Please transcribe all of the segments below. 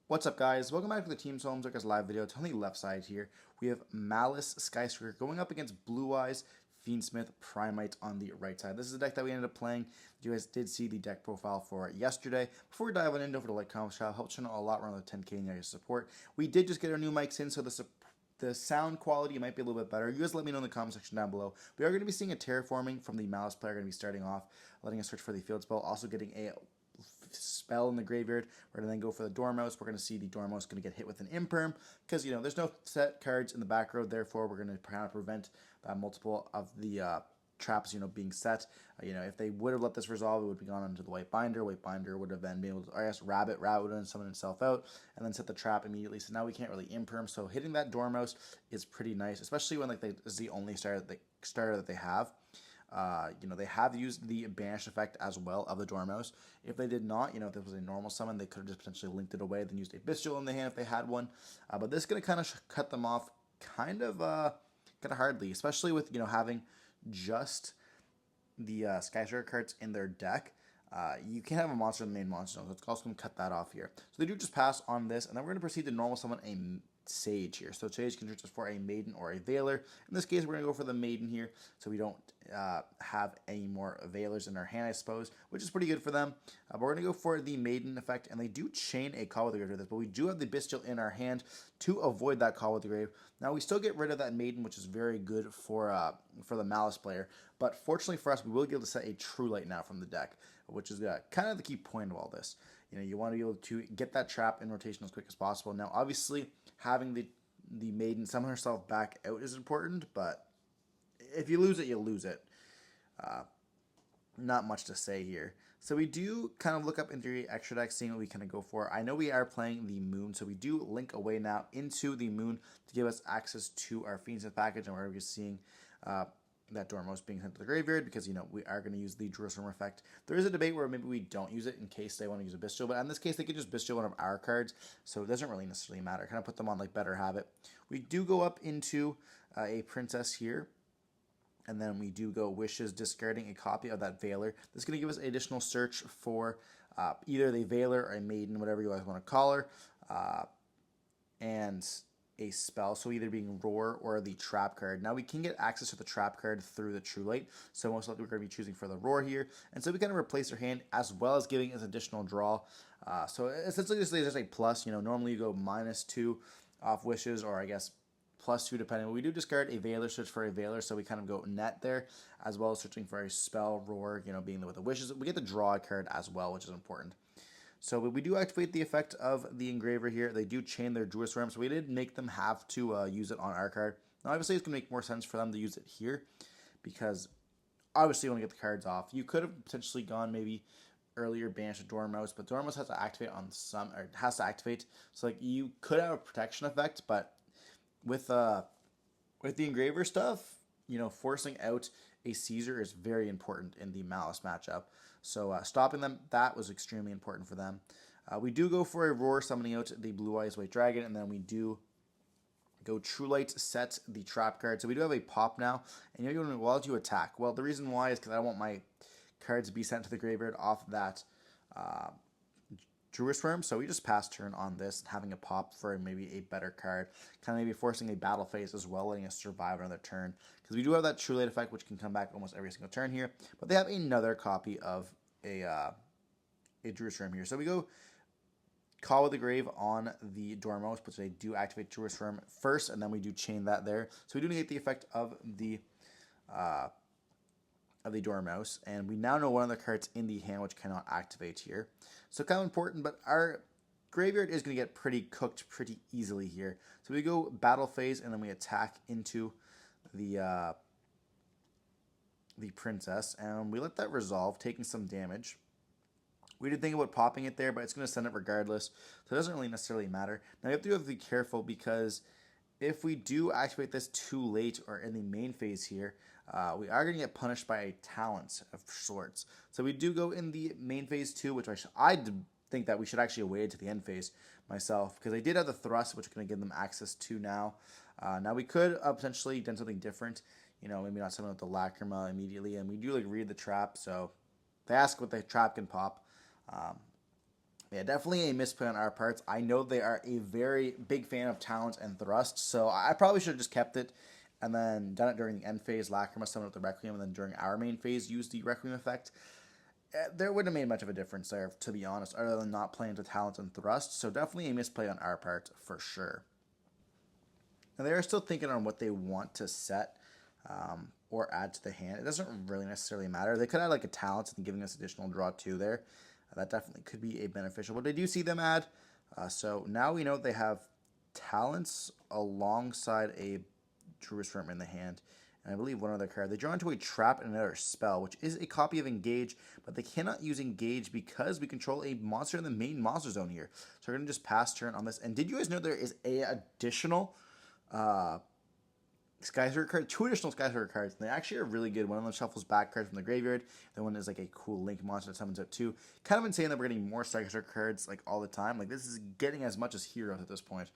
What's up, guys? Welcome back to the Team Solemn Circus live video. It's on the left side here. We have Maliss Skyscraper going up against Blue Eyes, Fiendsmith, Primite on the right side. This is the deck that we ended up playing. You guys did see the deck profile for it yesterday. Before we dive in, don't forget to like, comment, subscribe. Helps channel a lot around the 10K in your support. We did just get our new mics in, so the sound quality might be a little bit better. You guys let me know in the comment section down below. We are going to be seeing a terraforming from the Maliss player. Going to be starting off, letting us search for the field spell. Also getting a spell in the graveyard. We're going to then go for the Dormouse. We're going to see the Dormouse going to get hit with an Imperm because, you know, there's no set cards in the back row. Therefore, we're going to kind of prevent multiple of the traps, you know, being set. If they would have let this resolve, it would have gone into the White Binder. White Binder would have then been able to, I guess, Rabbit would have summoned itself out and then set the trap immediately. So now we can't really Imperm. So hitting that Dormouse is pretty nice, especially when this is the only starter that they have. They have used the banish effect as well of the Dormouse. If they did not, if this was a normal summon, they could have just potentially linked it away, then used a Bestial in the hand if they had one. But this is going to kind of cut them off kind of hardly, especially with, having just the Skyscraper cards in their deck. You can't have a monster in the main monster, so it's also going to cut that off here. So they do just pass on this, and then we're going to proceed to normal summon a Sage here. So Sage can search us for a Maiden or a Veiler. In this case, we're going to go for the Maiden here, so we don't have any more Veilers in our hand, I suppose, which is pretty good for them. But we're going to go for the Maiden effect, and they do chain a Call with the Grave with this, but we do have the Bestial in our hand to avoid that Call with the Grave. Now, we still get rid of that Maiden, which is very good for the Maliss player, but fortunately for us, we will be able to set a True Light now from the deck, which is kind of the key point of all this. You want to be able to get that trap in rotation as quick as possible. Now, obviously, having the Maiden summon herself back out is important, but if you lose it, you lose it. Not much to say here. So we do kind of look up into the extra deck, seeing what we kind of go for. I know we are playing the Moon, so we do link away now into the Moon to give us access to our Fiendsmith package, and we're already seeing that Dormouse being sent to the graveyard because, we are going to use the Jerusalem effect. There is a debate where maybe we don't use it in case they want to use a Bestial, but in this case, they could just Bestial one of our cards, so it doesn't really necessarily matter. Kind of put them on like Better Habit. We do go up into a Princess here, and then we do go Wishes, discarding a copy of that Veiler. This is going to give us additional search for either the Veiler or a Maiden, whatever you guys want to call her, and a spell, so either being Roar or the Trap card. Now we can get access to the Trap card through the True Light, so most likely we're going to be choosing for the Roar here, and so we kind of replace our hand as well as giving us additional draw. So essentially this is just a plus. Normally you go -2 off Wishes, or I guess +2 depending. But we do discard a Veiler, search for a Veiler, so we kind of go net there, as well as searching for a spell, Roar, being with the Wishes. We get to draw a card as well, which is important. So we do activate the effect of the Engraver here. They do chain their Druid Realm, so we did make them have to use it on our card. Now, obviously, it's going to make more sense for them to use it here because, obviously, you want to get the cards off. You could have potentially gone maybe earlier, banished Dormouse, but Dormouse has to activate on some, or has to activate. So, like, you could have a protection effect, but with the Engraver stuff, forcing out a Caesar is very important in the Maliss matchup. So stopping that was extremely important for them. We do go for a Roar, summoning out the Blue Eyes White Dragon, and then we do go True Light, set the Trap card. So we do have a pop now, and you're going to, why do you attack? Well, the reason why is because I want my cards to be sent to the graveyard off that Druid Firm, so we just pass turn on this, having a pop for maybe a better card, kind of maybe forcing a battle phase as well, letting us survive another turn, because we do have that True Light effect, which can come back almost every single turn here, but they have another copy of a Druid Firm here, so we go Call with the Grave on the Dormouse, but they do activate Druid Firm first, and then we do chain that there, so we do negate the effect of the Dormouse, and we now know one of the cards in the hand which cannot activate here. So kind of important, but our graveyard is going to get pretty cooked pretty easily here. So we go battle phase, and then we attack into the Princess, and we let that resolve, taking some damage. We did think about popping it there, but it's going to send it regardless, so it doesn't really necessarily matter. Now you have to be careful because if we do activate this too late or in the main phase here, we are going to get punished by a talent of sorts. So we do go in the main phase too, which I think that we should actually wait to the end phase myself, because they did have the thrust, which is going to give them access to now. Now we could potentially done something different, maybe not something with the Lacrima immediately, and we do read the trap, so they ask what the trap can pop. Yeah, definitely a misplay on our parts. I know they are a very big fan of talents and thrusts, so I probably should have just kept it and then done it during the end phase, Lacrima summoned with the Requiem, and then during our main phase, used the Requiem effect. There wouldn't have made much of a difference there, to be honest, other than not playing to talent and thrust, so definitely a misplay on our part, for sure. And they are still thinking on what they want to set or add to the hand. It doesn't really necessarily matter. They could add like a talent and giving us additional draw 2 there. That definitely could be a beneficial. But I do see them add. So now we know they have talents alongside a Druid's Firm in the hand. And I believe one other card. They draw into a trap and another spell, which is a copy of Engage, but they cannot use Engage because we control a monster in the main monster zone here. So we're going to just pass turn on this. And did you guys know there is a additional Sky Circuit card, 2 additional Sky Circuit cards, and they actually are really good. One of them shuffles back cards from the graveyard. The one is like a cool Link monster that summons out 2. Kind of insane that we're getting more Sky Circuit cards like all the time. Like this is getting as much as Heroes at this point.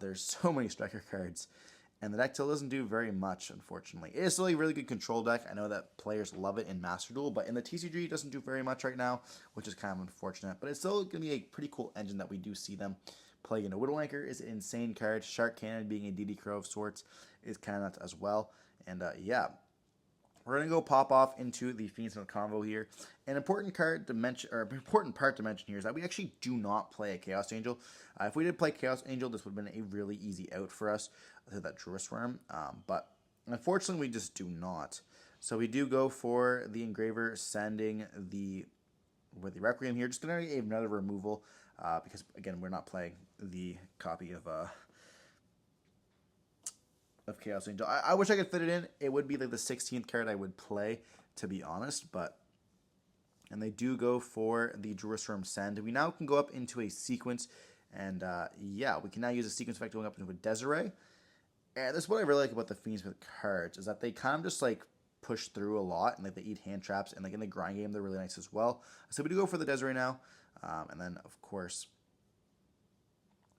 There's so many Striker cards, and the deck still doesn't do very much, unfortunately. It is still a really good control deck. I know that players love it in Master Duel, but in the TCG it doesn't do very much right now, which is kind of unfortunate. But it's still going to be a pretty cool engine that we do see them play. You know, Widow Anchor is an insane card. Shark Cannon, being a DD Crow of sorts, is kind of nuts as well. And yeah, we're gonna go pop off into the Fiendsmith convo here. An important card to mention, or important part to mention here, is that we actually do not play a Chaos Angel. If we did play Chaos Angel, this would have been a really easy out for us to that Druid Swarm. But unfortunately, we just do not. So we do go for the Engraver, sending the Requiem here. Just gonna get another removal. Because again, we're not playing the copy of Chaos Angel. I wish I could fit it in. It would be like the 16th card I would play, to be honest. And they do go for the Jerusalem Send. We now can go up into a sequence, and yeah, we can now use a sequence effect going up into a Desiree. And this is what I really like about the Fiendsmith cards, is that they kind of just like push through a lot, and like they eat hand traps, and like in the grind game they're really nice as well. So we do go for the Desiree now. And then, of course,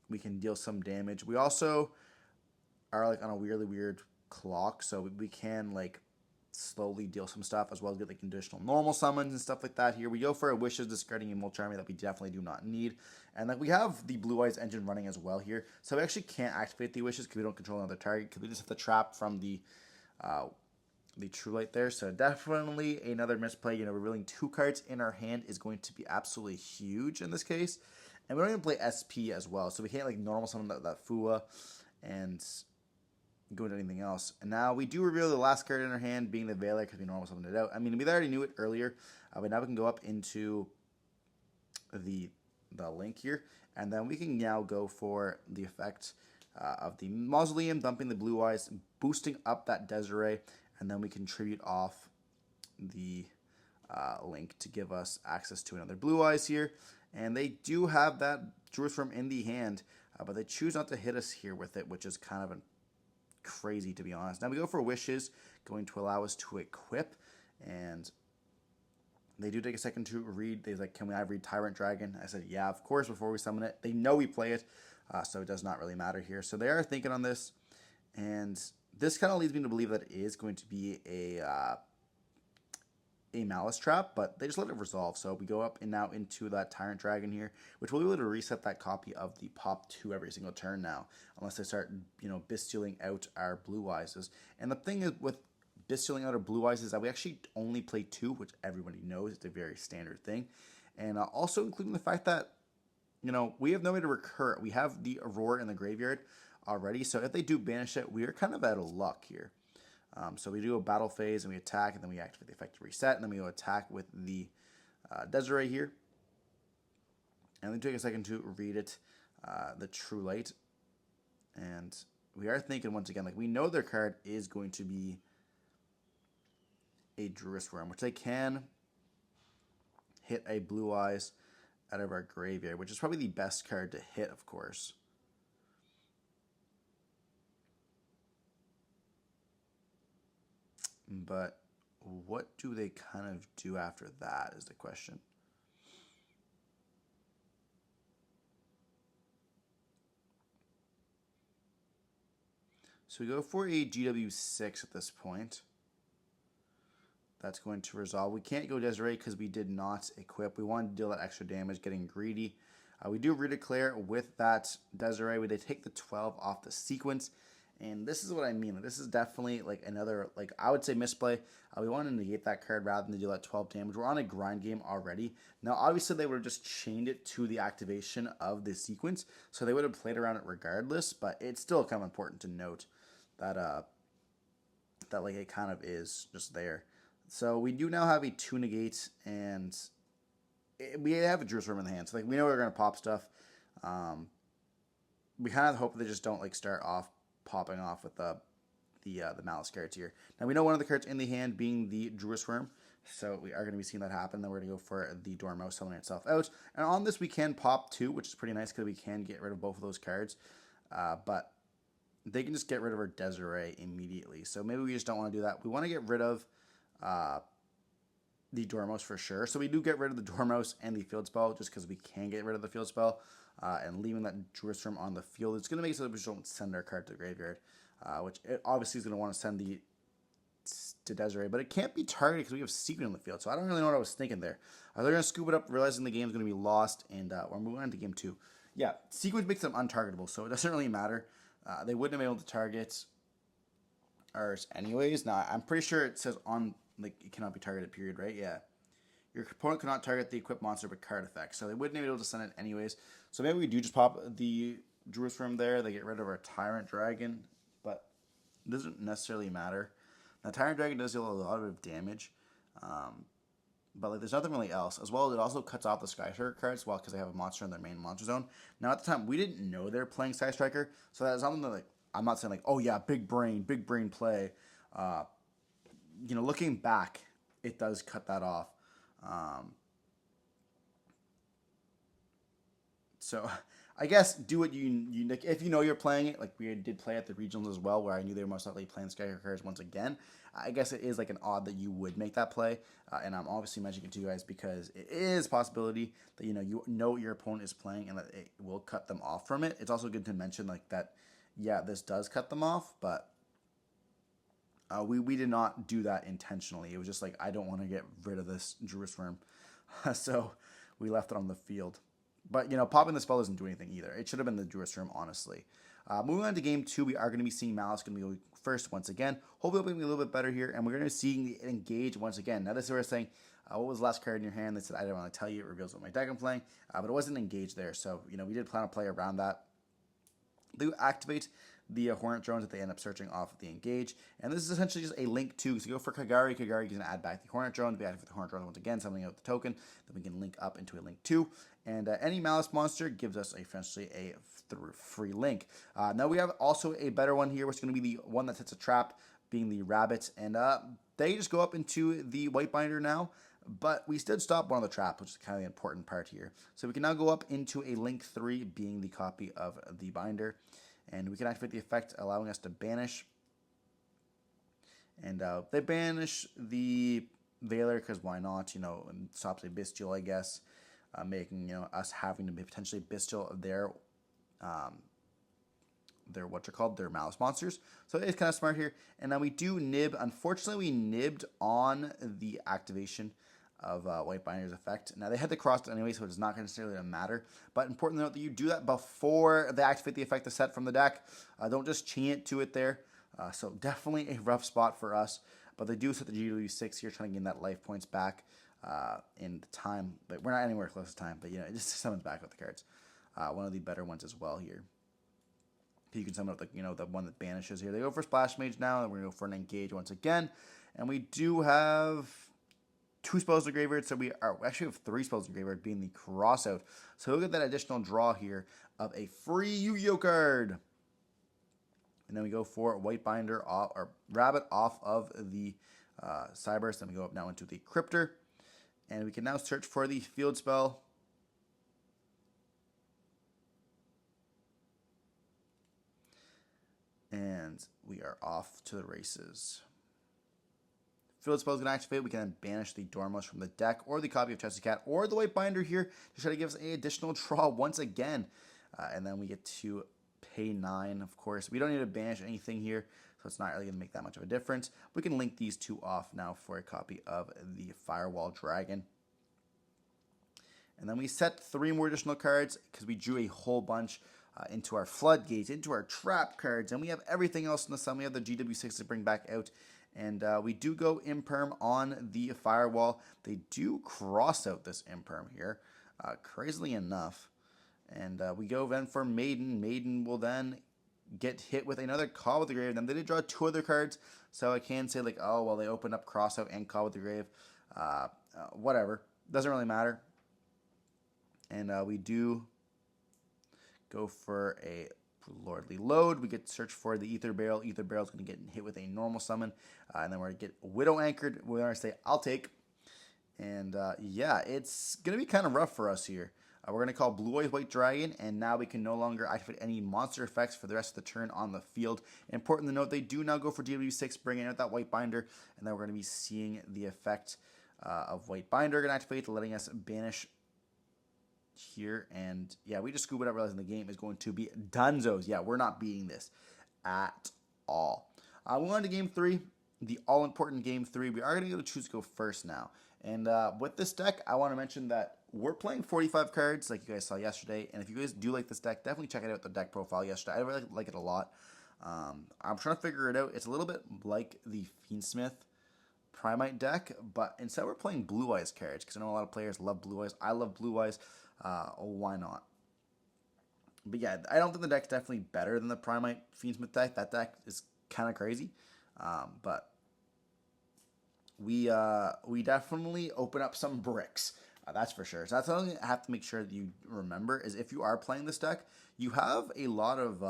we can deal some damage. We also are like on a weirdly weird clock, so we can like slowly deal some stuff, as well as get like additional normal summons and stuff like that here. We go for a Wishes, discarding a Mulch Army that we definitely do not need. And like we have the Blue Eyes engine running as well here, so we actually can't activate the Wishes because we don't control another target, because we just have the trap from the True Light there. So definitely another misplay. You know, revealing 2 cards in our hand is going to be absolutely huge in this case. And we don't even play SP as well, so we can't like normal summon that Fua and go into anything else. And now we do reveal the last card in our hand, being the Veiler, because we normal summoned it out. I mean, we already knew it earlier, but now we can go up into the Link here, and then we can now go for the effect of the Mausoleum, dumping the Blue Eyes, boosting up that Desiree, and then we can tribute off the Link to give us access to another Blue Eyes here. And they do have that Druid Form in the hand, but they choose not to hit us here with it, which is kind of crazy, to be honest. Now we go for Wishes, going to allow us to equip, and they do take a second to read. They're like, can I read Tyrant Dragon? I said, yeah, of course, before we summon it. They know we play it, so it does not really matter here. So they are thinking on this, and this kind of leads me to believe that it is going to be a Maliss trap, but they just let it resolve. So we go up and now into that Tyrant Dragon here, which will be able to reset that copy of the pop 2 every single turn now, unless they start, you know, Bistieling out our Blue Eyes. And the thing is with Bistieling out our Blue Eyes is that we actually only play 2, which everybody knows. It's a very standard thing. And also including the fact that, you know, we have no way to recur it. We have the Aurora in the graveyard already, so if they do banish it, we are kind of out of luck here. So we do a battle phase, and we attack, and then we activate the effect to reset, and then we go attack with the Desiree here. And then take a second to read it, the True Light. And we are thinking, once again, like we know their card is going to be a Druid Worm, which they can hit a Blue Eyes out of our graveyard, which is probably the best card to hit, of course. But what do they kind of do after that is the question. So we go for a GW6 at this point. That's going to resolve. We can't go Desiree because we did not equip. We wanted to deal that extra damage, getting greedy. We do redeclare with that Desiree. They take the 12 off the sequence. And this is what I mean. This is definitely like another, like I would say misplay. We want to negate that card rather than do that 12 damage. We're on a grind game already. Now, obviously, they would have just chained it to the activation of the sequence. So they would have played around it regardless. But it's still kind of important to note that, that like it kind of is just there. So we do now have a 2 negate, and we have a Jerusalem in the hand. So like we know we're going to pop stuff. We kind of hope they just don't like start off popping off with the Maliss cards here. Now we know one of the cards in the hand being the Jerusalem, so we are going to be seeing that happen. Then we're going to go for the Dormo selling itself out. And on this we can pop 2, which is pretty nice because we can get rid of both of those cards. But they can just get rid of our Desiree immediately. So maybe we just don't want to do that. We want to get rid of the Dormos for sure. So we do get rid of the Dormos and the field spell just because we can get rid of the field spell. And leaving that Jerusalem on the field, it's going to make it so that we don't send our card to the graveyard, which it obviously is going to want to send to Desiree, but it can't be targeted because we have Secret on the field. So I don't really know what I was thinking there. They're going to scoop it up, realizing the game's going to be lost, and we're moving on to game 2. Yeah, Sequence makes them untargetable, so it doesn't really matter. They wouldn't have been able to target ours anyways. Now, I'm pretty sure it says on, like, it cannot be targeted, period, right? Yeah. Your opponent cannot target the equipped monster with card effects, so they wouldn't have been able to send it anyways. So maybe we do just pop the Jerusalem there. They get rid of our Tyrant Dragon, but it doesn't necessarily matter. Now, Tyrant Dragon does deal a lot of damage, but like, there's nothing really else. As well, it also cuts off the Sky Striker cards, well, because they have a monster in their main monster zone. Now, at the time, we didn't know they were playing Sky Striker, so that's something that, like, I'm not saying like, oh yeah, big brain play. You know, looking back, it does cut that off. So I guess do what you like, if you know you're playing it, like we did play at the regionals as well, where I knew they were most likely playing Skyker cards once again. I guess it is like an odd that you would make that play, and I'm obviously mentioning it to you guys because it is a possibility that you know what your opponent is playing and that it will cut them off from it. It's also good to mention like that, yeah, this does cut them off, but we did not do that intentionally. It was just like, I don't want to get rid of this Jerusalem, so we left it on the field. But, popping the spell doesn't do anything either. It should have been the Jerusalem, honestly. Moving on to game 2, we are going to be seeing Maliss going to be going first once again. Hopefully it'll be a little bit better here, and we're going to see it engage once again. Now, this is where we're saying, what was the last card in your hand? They said, I don't want to tell you. It reveals what my deck I'm playing. But it wasn't engaged there, so, we did plan to play around that. They activate the Hornet drones that they end up searching off of the engage. And this is essentially just a link to, so you go for Kagari. Kagari can add back the Hornet drones. We activate the Hornet drones once again, something out the token. Then we can link up into a link 2. And any Maliss monster gives us essentially a free link. Now we have also a better one here, which is going to be the one that sets a trap, being the rabbits. And they just go up into the white binder now. But we still stop one of the traps, which is kind of the important part here. So we can now go up into a link 3, being the copy of the binder. And we can activate the effect, allowing us to banish. And they banish the Veiler, because why not? And stops a Bestial, I guess. Making, us having to be potentially Bestial of their their Maliss monsters. So it's kind of smart here. And now we do nib. Unfortunately, we nibbed on the activation of White Binder's effect. Now, they had the cross anyway, so it does not necessarily matter. But important to note that you do that before they activate the effect to set from the deck. Don't just chain it to it there. So definitely a rough spot for us. But they do set the GW6 here, trying to gain that life points back in the time. But we're not anywhere close to time. But, it just summons back with the cards. One of the better ones as well here. You can summon up the one that banishes here. They go for Splash Mage now, and we're going to go for an Engage once again. And we do have 2 spells in the graveyard, so we actually have 3 spells in the graveyard, being the Crossout. So we'll get that additional draw here of a free Yu-Gi-Oh card. And then we go for White Binder off, or Rabbit off of the Cyberse. Then we go up now into the Cryptor. And we can now search for the field spell. And we are off to the races. Field spell is going to activate. We can then banish the Dormos from the deck, or the copy of Chesty Cat, or the White Binder here to try to give us an additional draw once again. And then we get to pay 9, of course. We don't need to banish anything here, so it's not really going to make that much of a difference. We can link these two off now for a copy of the Firewall Dragon. And then we set 3 more additional cards because we drew a whole bunch into our floodgates, into our trap cards, and we have everything else in the sun. We have the GW6 to bring back out, and we do go imperm on the Firewall. They do cross out this imperm here, crazily enough. And we go then for Maiden. Maiden will then get hit with another Call with the Grave. Then they did draw 2 other cards, so I can say like, oh, well, they opened up Crossout and Call with the Grave. Whatever. Doesn't really matter. And we do go for a Lordly Load. We get to search for the Ether Barrel. Ether Barrel is going to get hit with a normal summon. And then we're going to get Widow Anchored. We're going to say, I'll take. And yeah, it's going to be kind of rough for us here. We're going to call Blue Eyes White Dragon, and now we can no longer activate any monster effects for the rest of the turn on the field. Important to note, they do now go for DW6, bringing out that White Binder, and then we're going to be seeing the effect of White Binder going to activate, letting us banish here. And yeah, we just scoop it up, realizing the game is going to be dunzos. Yeah, we're not beating this at all. We went to game 3, the all-important game 3. We are going to choose to go first now. And with this deck, I want to mention that we're playing 45 cards, like you guys saw yesterday. And if you guys do like this deck, definitely check it out, the deck profile yesterday. I really like it a lot. I'm trying to figure it out. It's a little bit like the Fiendsmith Primite deck, but instead we're playing Blue Eyes cards, because I know a lot of players love Blue Eyes. I love Blue Eyes. Why not? But yeah, I don't think the deck's definitely better than the Primite Fiendsmith deck. That deck is kind of crazy. But we definitely open up some bricks. That's for sure. So that's something I have to make sure that you remember, is if you are playing this deck, you have a lot of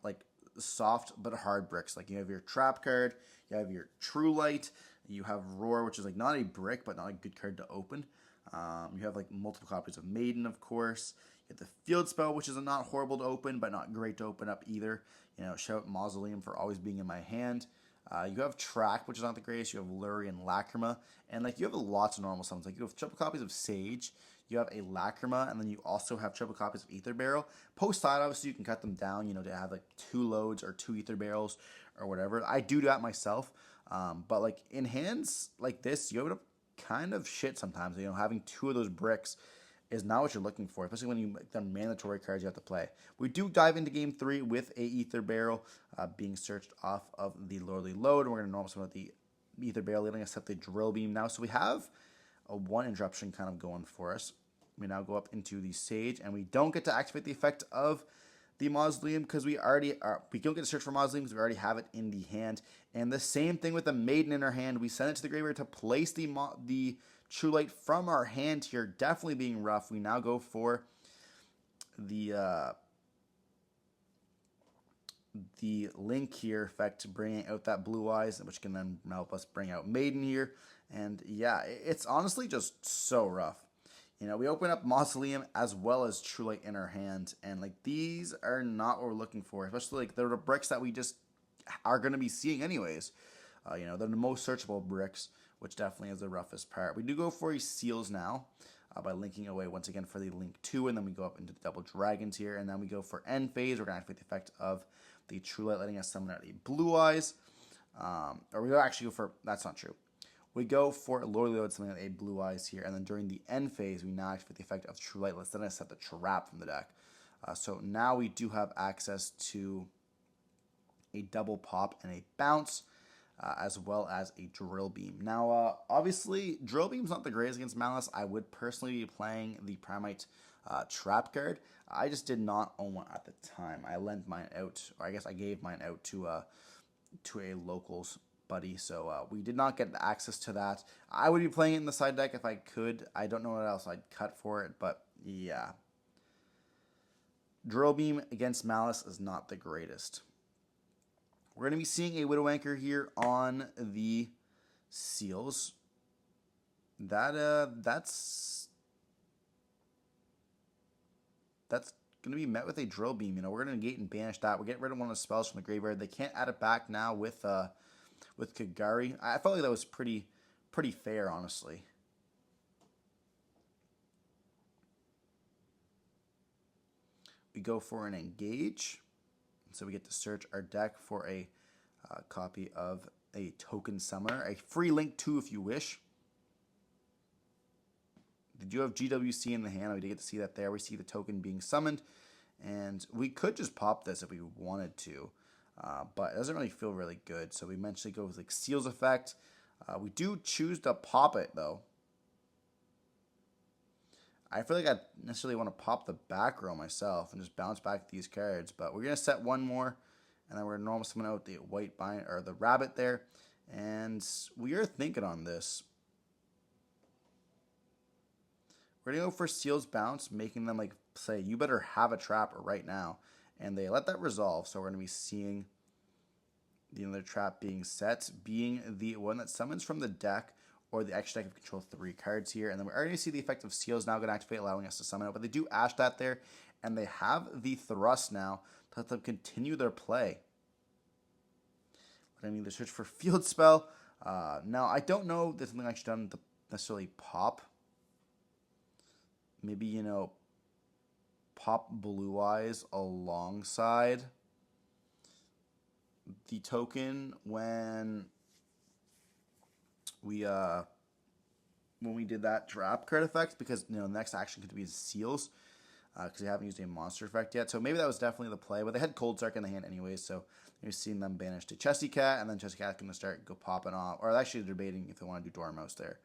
like soft but hard bricks. Like you have your Trap card, you have your True Light, you have Roar, which is like not a brick but not a good card to open. You have like multiple copies of Maiden, of course. You have the Field Spell, which is not horrible to open but not great to open up either. You know, shout out Mausoleum for always being in my hand. You have Track, which is not the greatest. You have Lurry and Lacrima. And like you have lots of normal summons. Like you have triple copies of Sage. You have a Lacrima. And then you also have triple copies of Ether Barrel. Post side, obviously, you can cut them down, you know, to have like 2 loads or 2 Ether Barrels or whatever. I do that myself. But like in hands like this, you end up kind of shit sometimes. You know, having 2 of those bricks is not what you're looking for, especially when you the mandatory cards you have to play. We do dive into game 3 with a Ether Barrel being searched off of the Lordly Load. And we're going to normal summon the Ether Barrel, letting us set the Drill Beam now. So we have a 1 interruption kind of going for us. We now go up into the Sage, and we don't get to activate the effect of the Mausoleum because we already are. We don't get to search for Mausoleum because we already have it in the hand. And the same thing with the Maiden in our hand. We send it to the graveyard to place the True Light from our hand here, definitely being rough. We now go for the Link here effect, bringing out that Blue Eyes, which can then help us bring out Maiden here. And yeah, it's honestly just so rough. You know, we open up Mausoleum as well as True Light in our hand, and like these are not what we're looking for, especially like they're the bricks that we just are going to be seeing anyways. You know, they're the most searchable bricks, which definitely is the roughest part. We do go for Seals now by linking away once again for the Link 2, and then we go up into the Double Dragons here, and then we go for End Phase. We're going to activate the effect of the True Light, letting us summon out a Blue Eyes. Or we actually go for, that's not true. We go for Lordly Load, something like a Blue Eyes here, and then during the End Phase, we now activate the effect of True Light. Let's then set the Trap from the deck. So now we do have access to a Double Pop and a Bounce, as well as a Drill Beam. Now, obviously, Drill Beam's not the greatest against Maliss. I would personally be playing the Primite Trap card. I just did not own one at the time. I lent mine out, or I guess I gave mine out to a locals buddy, so we did not get access to that. I would be playing it in the side deck if I could. I don't know what else I'd cut for it, but yeah. Drill Beam against Maliss is not the greatest. We're going to be seeing a Widow Anchor here on the Seals. That's going to be met with a Drill Beam. You know, we're going to negate and banish that. We're getting rid of one of the spells from the graveyard. They can't add it back now with Kagari. I felt like that was pretty fair, honestly. We go for an Engage. So we get to search our deck for a copy of a token summoner. A free link too if you wish. Did you have GWC in the hand? We did get to see that there. We see the token being summoned. And we could just pop this if we wanted to. But it doesn't really feel really good. So we eventually go with like Seals effect. We do choose to pop it though. I feel like I necessarily want to pop the back row myself and just bounce back these cards. But we're going to set one more. And then we're going to normal summon out the white bind or the rabbit there. And we are thinking on this. We're going to go for Seals bounce, making them like say, you better have a trap right now. And they let that resolve. So we're going to be seeing the other trap being set, being the one that summons from the deck or the extra deck of control 3 cards here. And then we're already going to see the effect of Seals now going to activate, allowing us to summon it. But they do ash that there. And they have the thrust now to let them continue their play. But I mean, they search for field spell. Now, I don't know if there's something I should have done to necessarily pop. Maybe, you know, pop Blue Eyes alongside the token when we did that trap card effect, because you know the next action could be Seals because they haven't used a monster effect yet. So maybe that was definitely the play, but they had Cold Stark in the hand anyways, so you're seeing them banish to Chesty Cat, and then Chesty Cat's going to go popping off, or actually they're debating if they want to do Dormouse there.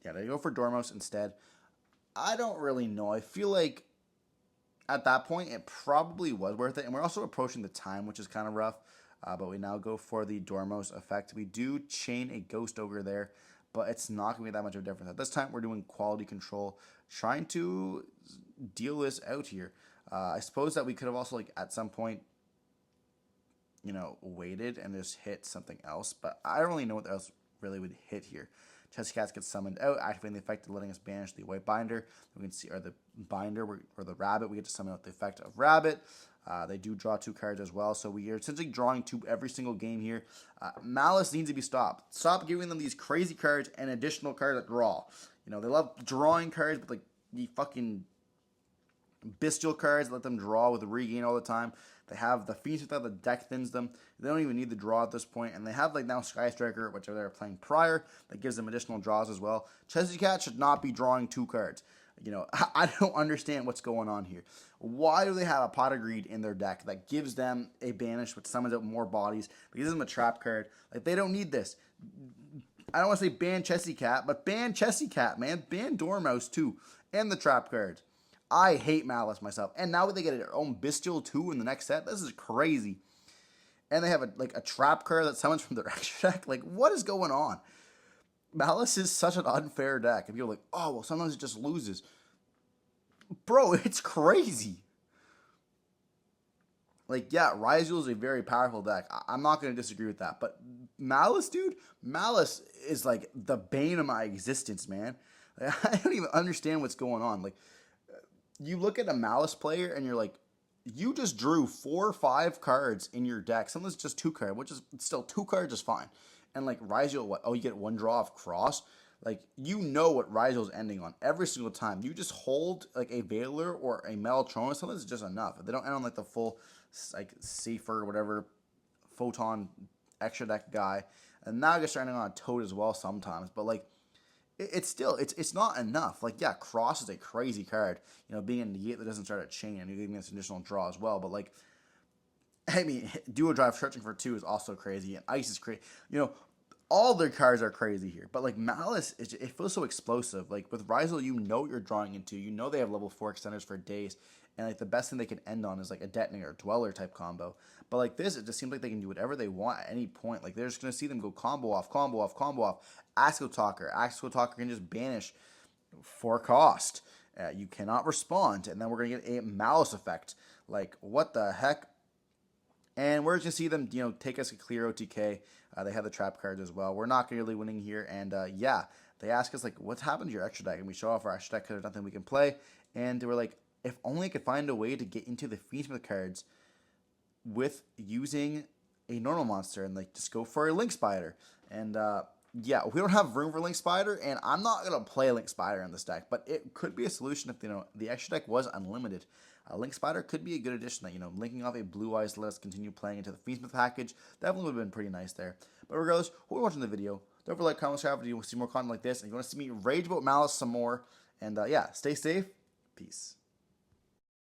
Yeah, they go for Dormouse instead. I don't really know. I feel like at that point it probably was worth it, and we're also approaching the time, which is kind of rough. But we now go for the Dormouse effect. We do chain a Ghost Ogre there, but it's not going to be that much of a difference. At this time, we're doing quality control, trying to deal this out here. I suppose that we could have also, like, at some point, you know, waited and just hit something else, but I don't really know what else really would hit here. Chesty Cats gets summoned out, activating the effect of letting us banish the white binder. We can see, or the binder, or the rabbit, we get to summon out the effect of rabbit. They do draw 2 cards as well, so we are essentially drawing 2 every single game here. Maliss needs to be stopped. Stop giving them these crazy cards and additional cards that draw. You know, they love drawing cards, but like the fucking bestial cards let them draw with regain all the time. They have the Phoenix without the deck thins them. They don't even need the draw at this point. And they have like now Sky Striker, which they were playing prior, that gives them additional draws as well. Chesty Cat should not be drawing 2 cards. You know, I don't understand what's going on here. Why do they have a Pot of Greed in their deck that gives them a banish, which summons out more bodies, that gives them a trap card? Like, they don't need this. I don't want to say ban Chesty Cat, but ban Chesty Cat, man. Ban Dormouse too, and the trap card. I hate Maliss myself. And now they get their own Bestial too in the next set. This is crazy. And they have a trap card that summons from their extra deck. Like, what is going on? Maliss is such an unfair deck. And people are like, oh, well, sometimes it just loses. Bro, it's crazy. Like, yeah, Ryzeal is a very powerful deck. I'm not going to disagree with that. But Maliss, dude, Maliss is like the bane of my existence, man. Like, I don't even understand what's going on. Like, you look at a Maliss player and you're like, you just drew 4 or 5 cards in your deck. Sometimes it's just 2 cards, which is still 2 cards is fine. And like Ryzeal, what? Oh, you get 1 draw off cross. Like, you know what Ryzeal's ending on every single time. You just hold like a Veiler or a Metatronus. Sometimes it's just enough. If they don't end on like the full like Safer or whatever Photon extra deck guy, and now I guess they're ending on a Toad as well sometimes. But like, it's still it's not enough. Like, yeah, Cross is a crazy card. You know, being in Negate that doesn't start a chain, and you're giving us additional draw as well. But like, I mean, Duo Drive searching for 2 is also crazy, and Ice is crazy. You know, all their cards are crazy here. But like Maliss, it feels so explosive. Like with Ryzeal, you know what you're drawing into. You know they have level 4 extenders for days. And like the best thing they can end on is like a Detonator or Dweller type combo. But like this, it just seems like they can do whatever they want at any point. Like they're just going to see them go combo off, combo off, combo off. Axo Talker. Axo Talker can just banish for cost. You cannot respond. And then we're going to get a Maliss effect. Like, what the heck? And we're just going to see them, you know, take us a clear OTK. They have the trap cards as well. We're not really winning here. And yeah, they ask us, like, what's happened to your extra deck? And we show off our extra deck because there's nothing we can play. And they were like, if only I could find a way to get into the Phoenix cards with using a normal monster and like just go for a Link Spider. And yeah, we don't have room for Link Spider, and I'm not going to play Link Spider in this deck, but it could be a solution if, the extra deck was unlimited. Link Spider could be a good addition that, linking off a Blue Eyes to let us continue playing into the Fiendsmith package definitely would have been pretty nice there. But regardless, hope you're watching the video. Don't forget to like, comment, subscribe if you want to see more content like this, and if you want to see me rage about Maliss some more. And yeah, stay safe. Peace.